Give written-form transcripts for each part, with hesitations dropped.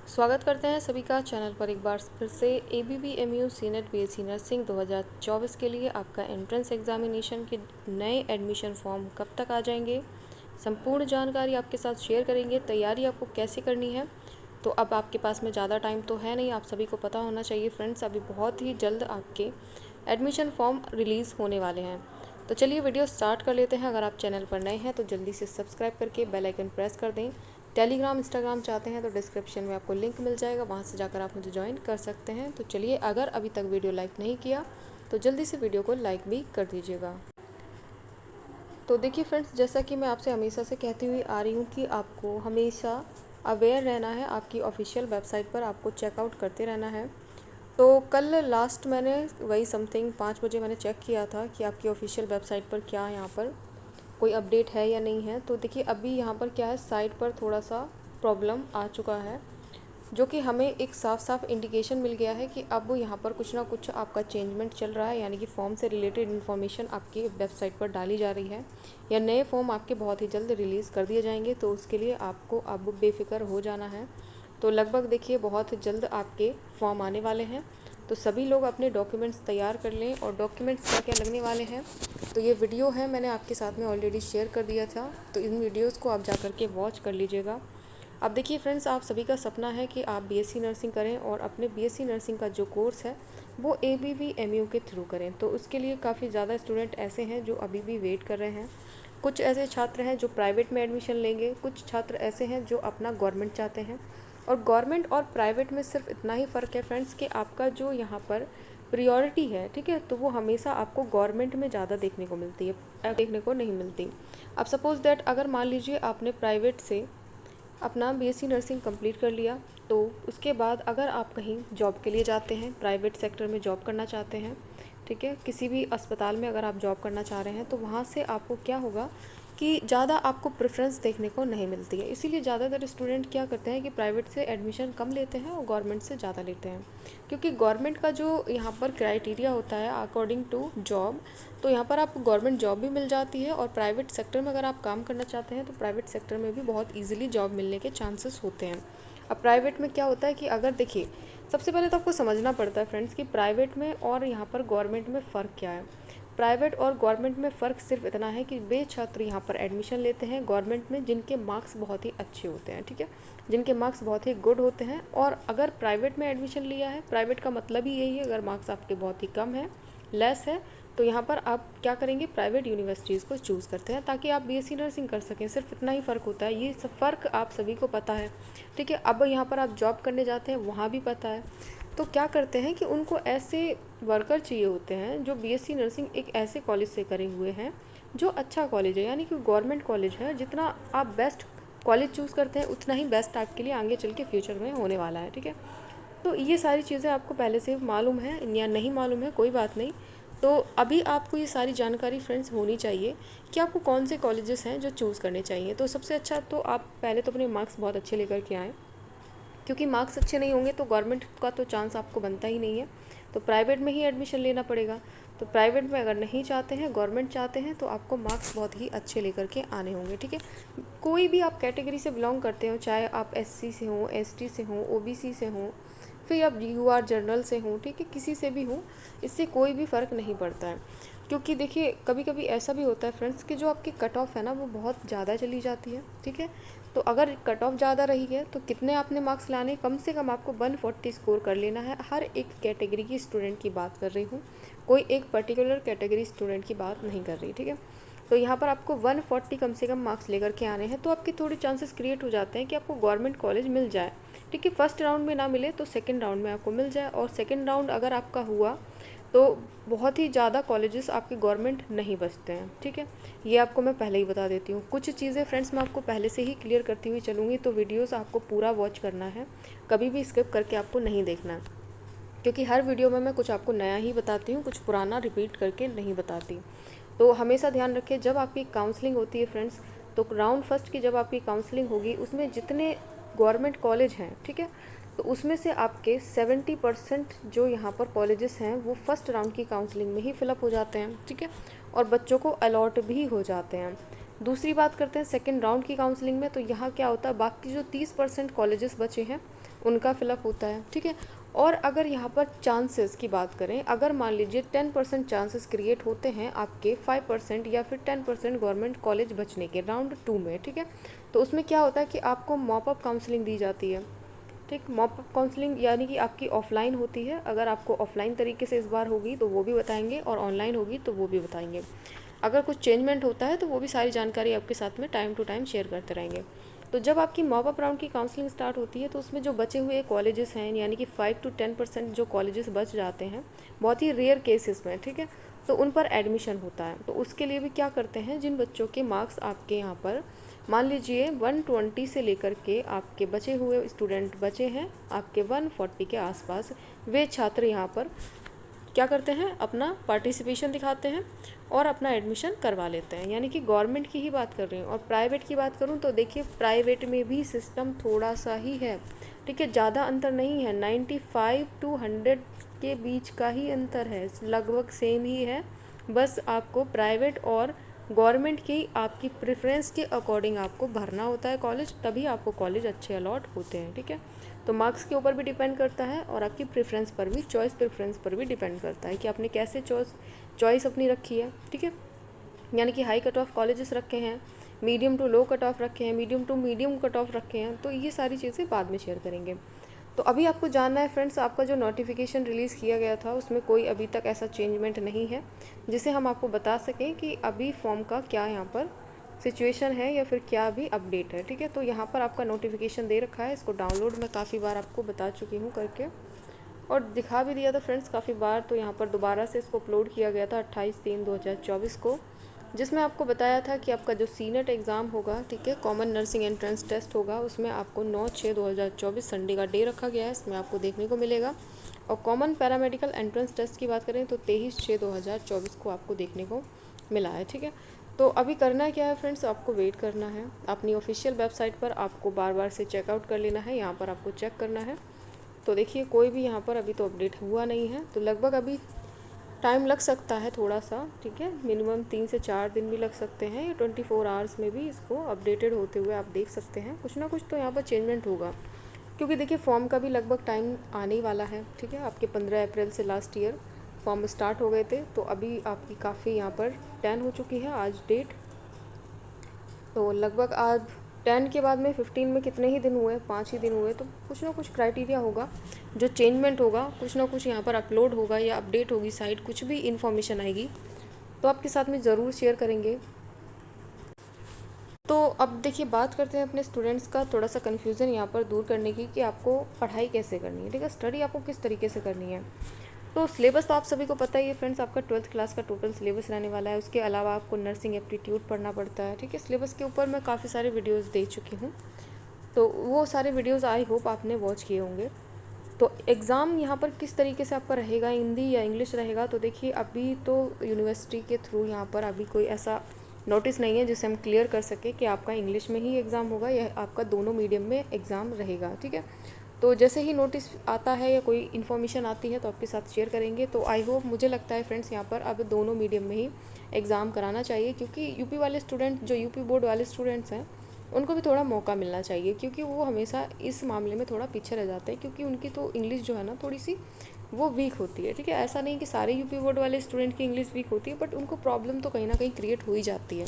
स्वागत करते हैं सभी का चैनल पर एक बार फिर से। ABBMU सीनेट BSc नर्सिंग 2024 के लिए आपका एंट्रेंस एग्जामिनेशन के नए एडमिशन फॉर्म कब तक आ जाएंगे, संपूर्ण जानकारी आपके साथ शेयर करेंगे। तैयारी आपको कैसे करनी है, तो अब आपके पास में ज़्यादा टाइम तो है नहीं, आप सभी को पता होना चाहिए फ्रेंड्स। अभी बहुत ही जल्द आपके एडमिशन फॉर्म रिलीज़ होने वाले हैं। तो चलिए वीडियो स्टार्ट कर लेते हैं। अगर आप चैनल पर नए हैं तो जल्दी से सब्सक्राइब करके बेल आइकन प्रेस कर दें। टेलीग्राम इंस्टाग्राम चाहते हैं तो डिस्क्रिप्शन में आपको लिंक मिल जाएगा, वहाँ से जाकर आप मुझे ज्वाइन कर सकते हैं। तो चलिए, अगर अभी तक वीडियो लाइक नहीं किया तो जल्दी से वीडियो को लाइक भी कर दीजिएगा। तो देखिए फ्रेंड्स, जैसा कि मैं आपसे हमेशा से कहती हुई आ रही हूँ कि आपको हमेशा अवेयर रहना है। आपकी ऑफिशियल वेबसाइट पर आपको चेकआउट करते रहना है। तो कल लास्ट मैंने वही समथिंग 5 बजे मैंने चेक किया था कि आपकी ऑफिशियल वेबसाइट पर क्या यहाँ पर कोई अपडेट है या नहीं है। तो देखिए, अभी यहाँ पर क्या है, साइट पर थोड़ा सा प्रॉब्लम आ चुका है, जो कि हमें एक साफ साफ इंडिकेशन मिल गया है कि अब यहाँ पर कुछ ना कुछ आपका चेंजमेंट चल रहा है, यानी कि फॉर्म से रिलेटेड इन्फॉर्मेशन आपकी वेबसाइट पर डाली जा रही है, या नए फॉर्म आपके बहुत ही जल्द रिलीज़ कर दिए जाएंगे। तो उसके लिए आपको अब बेफिक्र हो जाना है। तो लगभग देखिए बहुत जल्द आपके फॉर्म आने वाले हैं। तो सभी लोग अपने डॉक्यूमेंट्स तैयार कर लें। और डॉक्यूमेंट्स क्या क्या लगने वाले हैं, तो ये वीडियो है मैंने आपके साथ में ऑलरेडी शेयर कर दिया था, तो इन वीडियोस को आप जा कर के वॉच कर लीजिएगा। अब देखिए फ्रेंड्स, आप सभी का सपना है कि आप BSc नर्सिंग करें और अपने BSc नर्सिंग का जो कोर्स है वो ABBMU के थ्रू करें। तो उसके लिए काफ़ी ज़्यादा स्टूडेंट ऐसे हैं जो अभी भी वेट कर रहे हैं। कुछ ऐसे छात्र हैं जो प्राइवेट में एडमिशन लेंगे, कुछ छात्र ऐसे हैं जो अपना गवर्नमेंट चाहते हैं। और गवर्नमेंट और प्राइवेट में सिर्फ इतना ही फ़र्क है फ्रेंड्स कि आपका जो यहाँ पर प्रियोरिटी है, ठीक है, तो वो हमेशा आपको गवर्नमेंट में ज़्यादा देखने को मिलती है, देखने को नहीं मिलती। अब सपोज़ दैट अगर मान लीजिए आपने प्राइवेट से अपना BSc नर्सिंग कंप्लीट कर लिया, तो उसके बाद अगर आप कहीं जॉब के लिए जाते हैं, प्राइवेट सेक्टर में जॉब करना चाहते हैं, ठीक है, किसी भी अस्पताल में अगर आप जॉब करना चाह रहे हैं, तो वहाँ से आपको क्या होगा कि ज़्यादा आपको प्रेफरेंस देखने को नहीं मिलती है। इसीलिए ज़्यादातर स्टूडेंट क्या करते हैं कि प्राइवेट से एडमिशन कम लेते हैं और गवर्नमेंट से ज़्यादा लेते हैं, क्योंकि गवर्नमेंट का जो यहाँ पर क्राइटेरिया होता है अकॉर्डिंग टू जॉब, तो यहाँ पर आपको गवर्नमेंट जॉब भी मिल जाती है। और प्राइवेट सेक्टर में अगर आप काम करना चाहते हैं तो प्राइवेट सेक्टर में भी बहुत ईजिली जॉब मिलने के चांसेस होते हैं। अब प्राइवेट में क्या होता है कि अगर देखिए, सबसे पहले तो आपको समझना पड़ता है फ्रेंड्स कि प्राइवेट में और यहाँ पर गवर्नमेंट में फ़र्क क्या है। प्राइवेट और गवर्नमेंट में फ़र्क सिर्फ इतना है कि वे छात्र यहाँ पर एडमिशन लेते हैं गवर्नमेंट में जिनके मार्क्स बहुत ही अच्छे होते हैं, ठीक है, जिनके मार्क्स बहुत ही गुड होते हैं। और अगर प्राइवेट में एडमिशन लिया है, प्राइवेट का मतलब ही यही है, अगर मार्क्स आपके बहुत ही कम है, लेस है, तो यहाँ पर आप क्या करेंगे, प्राइवेट यूनिवर्सिटीज़ को चूज़ करते हैं ताकि आप BSc नर्सिंग कर सकें। सिर्फ इतना ही फ़र्क होता है, ये सब फ़र्क आप सभी को पता है, ठीक है। अब यहाँ पर आप जॉब करने जाते हैं, वहाँ भी पता है। तो क्या करते हैं कि उनको ऐसे वर्कर चाहिए होते हैं जो BSc नर्सिंग एक ऐसे कॉलेज से करे हुए हैं जो अच्छा कॉलेज है, यानी कि गवर्नमेंट कॉलेज है। जितना आप बेस्ट कॉलेज चूज़ करते हैं उतना ही बेस्ट आपके लिए आगे चल के फ्यूचर में होने वाला है, ठीक है। तो ये सारी चीज़ें आपको पहले से मालूम है या नहीं मालूम है, कोई बात नहीं। तो अभी आपको ये सारी जानकारी फ्रेंड्स होनी चाहिए कि आपको कौन से कॉलेजेस हैं जो चूज़ करने चाहिए। तो सबसे अच्छा तो आप पहले तो अपने मार्क्स बहुत अच्छे लेकर के आएँ, क्योंकि मार्क्स अच्छे नहीं होंगे तो गवर्नमेंट का तो चांस आपको बनता ही नहीं है, तो प्राइवेट में ही एडमिशन लेना पड़ेगा। तो प्राइवेट में अगर नहीं चाहते हैं, गवर्नमेंट चाहते हैं, तो आपको मार्क्स बहुत ही अच्छे लेकर के आने होंगे, ठीक है। कोई भी आप कैटेगरी से बिलोंग करते हो, चाहे आप SC से हों, ST से हों, OBC से हों, फिर आप UR जनरल से हों, ठीक है, किसी से भी हों, इससे कोई भी फ़र्क नहीं पड़ता है। क्योंकि देखिए, कभी कभी ऐसा भी होता है फ्रेंड्स कि जो आपकी कट ऑफ है ना, वो बहुत ज़्यादा चली जाती है, ठीक है। तो अगर कट ऑफ ज़्यादा रही है तो कितने आपने मार्क्स लाने, कम से कम आपको 140 स्कोर कर लेना है। हर एक कैटेगरी की स्टूडेंट की बात कर रही हूँ, कोई एक पर्टिकुलर कैटेगरी स्टूडेंट की बात नहीं कर रही, ठीक है। तो यहाँ पर आपको 140 कम से कम मार्क्स लेकर के आने हैं, तो आपके थोड़े चांसेस क्रिएट हो जाते हैं कि आपको गवर्नमेंट कॉलेज मिल जाए, ठीक है। फर्स्ट राउंड में ना मिले तो सेकेंड राउंड में आपको मिल जाए, और सेकेंड राउंड अगर आपका हुआ तो बहुत ही ज़्यादा कॉलेजेस आपके गवर्नमेंट नहीं बचते हैं, ठीक है। ये आपको मैं पहले ही बता देती हूँ। कुछ चीज़ें फ्रेंड्स मैं आपको पहले से ही क्लियर करती हुई चलूँगी, तो वीडियोस आपको पूरा वॉच करना है, कभी भी स्किप करके आपको नहीं देखना है, क्योंकि हर वीडियो में मैं कुछ आपको नया ही बताती हूँ, कुछ पुराना रिपीट करके नहीं बताती। तो हमेशा ध्यान रखें, जब आपकी काउंसलिंग होती है फ्रेंड्स, तो राउंड फर्स्ट की जब आपकी काउंसलिंग होगी, उसमें जितने गवर्नमेंट कॉलेज हैं, ठीक है, तो उसमें से आपके 70% जो यहाँ पर कॉलेजेस हैं वो फर्स्ट राउंड की काउंसलिंग में ही फिलअप हो जाते हैं, ठीक है, और बच्चों को अलॉट भी हो जाते हैं। दूसरी बात करते हैं सेकेंड राउंड की काउंसलिंग में, तो यहाँ क्या होता है, बाकी जो 30% कॉलेजेस बचे हैं उनका फिलअप होता है, ठीक है। और अगर यहाँ पर चांसेस की बात करें, अगर मान लीजिए 10% चांसेस क्रिएट होते हैं आपके 5% या फिर 10% गवर्नमेंट कॉलेज बचने के राउंड 2 में, ठीक है, तो उसमें क्या होता है कि आपको मॉप अप काउंसलिंग दी जाती है, ठीक। मॉप अप काउंसलिंग यानी कि आपकी ऑफलाइन होती है। अगर आपको ऑफलाइन तरीके से इस बार होगी तो वो भी बताएंगे, और ऑनलाइन होगी तो वो भी बताएंगे। अगर कुछ चेंजमेंट होता है तो वो भी सारी जानकारी आपके साथ में टाइम टू टाइम शेयर करते रहेंगे। तो जब आपकी मॉप अप राउंड की काउंसलिंग स्टार्ट होती है तो उसमें जो बचे हुए कॉलेजेस हैं, यानी कि 5 to 10% जो कॉलेजेस बच जाते हैं, बहुत ही रेयर केसेस में, ठीक है, तो उन पर एडमिशन होता है। तो उसके लिए भी क्या करते हैं, जिन बच्चों के मार्क्स आपके यहाँ पर मान लीजिए 120 से लेकर के आपके बचे हुए स्टूडेंट बचे हैं आपके 140 के आसपास, वे छात्र यहाँ पर क्या करते हैं, अपना पार्टिसिपेशन दिखाते हैं और अपना एडमिशन करवा लेते हैं। यानी कि गवर्नमेंट की ही बात कर रही हूँ। और प्राइवेट की बात करूँ तो देखिए प्राइवेट में भी सिस्टम थोड़ा सा ही है, ठीक है, ज़्यादा अंतर नहीं है, 95 to 100 के बीच का ही अंतर है, लगभग सेम ही है। बस आपको प्राइवेट और गवर्नमेंट की आपकी प्रेफरेंस के अकॉर्डिंग आपको भरना होता है कॉलेज, तभी आपको कॉलेज अच्छे अलॉट होते हैं, ठीक है। तो मार्क्स के ऊपर भी डिपेंड करता है और आपकी प्रेफरेंस पर भी, चॉइस प्रेफरेंस पर भी डिपेंड करता है कि आपने कैसे चॉइस अपनी रखी है, ठीक है। यानी कि हाई कट ऑफ कॉलेजेस रखे हैं, medium to low cut off रखे हैं, medium to medium cut off रखे हैं, तो ये सारी चीज़ें बाद में शेयर करेंगे। तो अभी आपको जानना है फ्रेंड्स, आपका जो नोटिफिकेशन रिलीज़ किया गया था उसमें कोई अभी तक ऐसा चेंजमेंट नहीं है जिसे हम आपको बता सकें कि अभी फॉर्म का क्या यहाँ पर सिचुएशन है या फिर क्या अभी अपडेट है, ठीक है। तो यहाँ पर आपका नोटिफिकेशन दे रखा है, इसको डाउनलोड मैं काफ़ी बार आपको बता चुकी हूँ करके, और दिखा भी दिया था फ्रेंड्स काफ़ी बार। तो यहाँ पर दोबारा से इसको अपलोड किया गया था 28/3/2024 को, जिसमें आपको बताया था कि आपका जो सीनेट एग्ज़ाम होगा, ठीक है, कॉमन नर्सिंग एंट्रेंस टेस्ट होगा, उसमें आपको 9/6/2024 संडे का डे रखा गया है, इसमें आपको देखने को मिलेगा। और कॉमन पैरामेडिकल एंट्रेंस टेस्ट की बात करें तो 23/6/2024 को आपको देखने को मिला है, ठीक है। तो अभी करना क्या है फ्रेंड्स, आपको वेट करना है, अपनी ऑफिशियल वेबसाइट पर आपको बार बार से चेकआउट कर लेना है, यहाँ पर आपको चेक करना है। तो देखिए कोई भी यहाँ पर अभी तो अपडेट हुआ नहीं है, तो लगभग अभी टाइम लग सकता है थोड़ा सा, ठीक है, मिनिमम 3 से 4 दिन भी लग सकते हैं, या 24 आवर्स में भी इसको अपडेटेड होते हुए आप देख सकते हैं। कुछ ना कुछ तो यहाँ पर चेंजमेंट होगा, क्योंकि देखिए फॉर्म का भी लगभग टाइम आने ही वाला है, ठीक है। आपके 15 अप्रैल से लास्ट ईयर फॉर्म स्टार्ट हो गए थे, तो अभी आपकी काफ़ी यहाँ पर 10 हो चुकी है आज डेट, तो लगभग आज 10 के बाद में 15 में कितने ही दिन हुए, 5 ही दिन हुए, तो कुछ ना कुछ क्राइटेरिया होगा जो चेंजमेंट होगा, कुछ ना कुछ यहाँ पर अपलोड होगा या अपडेट होगी साइट, कुछ भी इन्फॉर्मेशन आएगी तो आपके साथ में ज़रूर शेयर करेंगे। तो अब देखिए बात करते हैं अपने स्टूडेंट्स का थोड़ा सा कन्फ्यूज़न यहाँ पर दूर करने की कि आपको पढ़ाई कैसे करनी है, ठीक है, स्टडी आपको किस तरीके से करनी है। तो सिलेबस तो आप सभी को पता ही है फ्रेंड्स, आपका 12th क्लास का टोटल सिलेबस रहने वाला है। उसके अलावा आपको नर्सिंग एप्टीट्यूड पढ़ना पड़ता है, ठीक है। सिलेबस के ऊपर मैं काफ़ी सारे वीडियोस दे चुकी हूँ, तो वो सारे वीडियोस आई होप आपने वॉच किए होंगे। तो एग्ज़ाम यहाँ पर किस तरीके से आपका रहेगा, हिंदी या इंग्लिश रहेगा, तो देखिए अभी तो यूनिवर्सिटी के थ्रू यहाँ पर अभी कोई ऐसा नोटिस नहीं है जिससे हम क्लियर कर सके कि आपका इंग्लिश में ही एग्ज़ाम होगा या आपका दोनों मीडियम में एग्ज़ाम रहेगा, ठीक है। तो जैसे ही नोटिस आता है या कोई इन्फॉर्मेशन आती है तो आपके साथ शेयर करेंगे। तो आई होप, मुझे लगता है फ्रेंड्स यहाँ पर अब दोनों मीडियम में ही एग्ज़ाम कराना चाहिए, क्योंकि यूपी वाले स्टूडेंट, जो यूपी बोर्ड वाले स्टूडेंट्स हैं, उनको भी थोड़ा मौका मिलना चाहिए, क्योंकि वो हमेशा इस मामले में थोड़ा पीछे रह जाते हैं, क्योंकि उनकी तो इंग्लिश जो है ना थोड़ी सी वो वीक होती है, ठीक है। ऐसा नहीं कि सारे यूपी बोर्ड वाले स्टूडेंट की इंग्लिश वीक होती है, बट उनको प्रॉब्लम तो कहीं ना कहीं क्रिएट हो ही जाती है।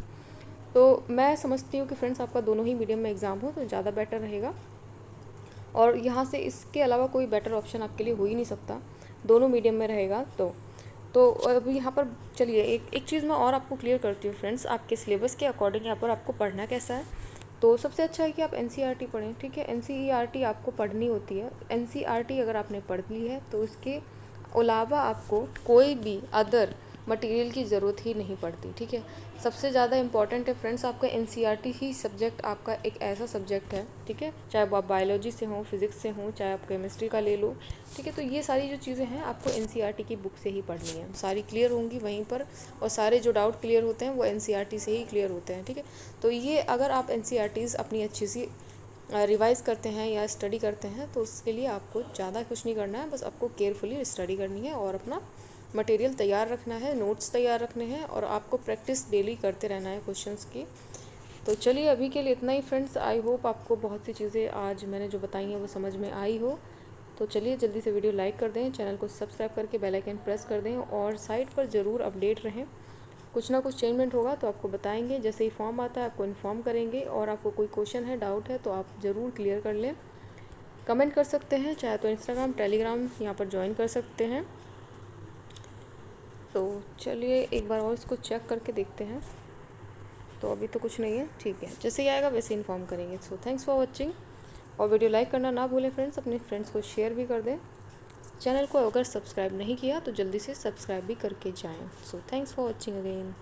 तो मैं समझती हूँ कि फ्रेंड्स आपका दोनों ही मीडियम में एग्ज़ाम हो तो ज़्यादा बेटर रहेगा, और यहाँ से इसके अलावा कोई बेटर ऑप्शन आपके लिए हो ही नहीं सकता, दोनों मीडियम में रहेगा। तो अभी यहाँ पर चलिए एक चीज़ मैं और आपको क्लियर करती हूँ फ्रेंड्स, आपके सिलेबस के अकॉर्डिंग यहाँ पर आपको पढ़ना कैसा है। तो सबसे अच्छा है कि आप NCERT पढ़ें, ठीक है। NCERT आपको पढ़नी होती है। NCERT अगर आपने पढ़ ली है तो उसके अलावा आपको कोई भी अदर मटेरियल की ज़रूरत ही नहीं पड़ती, ठीक है। सबसे ज़्यादा इंपॉर्टेंट है फ्रेंड्स आपका NCERT ही सब्जेक्ट, आपका एक ऐसा सब्जेक्ट है, ठीक है, चाहे वो आप बायोलॉजी से हों, फिज़िक्स से हों, चाहे आप केमिस्ट्री का ले लो, ठीक है। तो ये सारी जो चीज़ें हैं आपको NCERT की बुक से ही पढ़नी है, सारी क्लियर होंगी वहीं पर, और सारे जो डाउट क्लियर होते हैं वो NCERT से ही क्लियर होते हैं, ठीक है। तो ये अगर आप NCERTs अपनी अच्छी सी रिवाइज़ करते हैं या स्टडी करते हैं तो उसके लिए आपको ज़्यादा कुछ नहीं करना है, बस आपको केयरफुली स्टडी करनी है और अपना मटेरियल तैयार रखना है, नोट्स तैयार रखने हैं, और आपको प्रैक्टिस डेली करते रहना है क्वेश्चंस की। तो चलिए अभी के लिए इतना ही फ्रेंड्स। आई होप आपको बहुत सी चीज़ें आज मैंने जो बताई हैं वो समझ में आई हो। तो चलिए जल्दी से वीडियो लाइक कर दें, चैनल को सब्सक्राइब करके बेल आइकन प्रेस कर दें और साइट पर ज़रूर अपडेट रहें। कुछ ना कुछ चेंजमेंट होगा तो आपको बताएंगे, जैसे ही फॉर्म आता है आपको इन्फॉर्म करेंगे। और आपको कोई क्वेश्चन है, डाउट है तो आप ज़रूर क्लियर कर लें, कमेंट कर सकते हैं, चाहे तो इंस्टाग्राम, टेलीग्राम यहाँ पर ज्वाइन कर सकते हैं। तो चलिए एक बार और इसको चेक करके देखते हैं। तो अभी तो कुछ नहीं है, ठीक है, जैसे ही आएगा वैसे इन्फॉर्म करेंगे। सो थैंक्स फॉर वॉचिंग, और वीडियो लाइक करना ना भूलें फ्रेंड्स, अपने फ्रेंड्स को शेयर भी कर दें। चैनल को अगर सब्सक्राइब नहीं किया तो जल्दी से सब्सक्राइब भी करके जाएं। So thanks for watching again.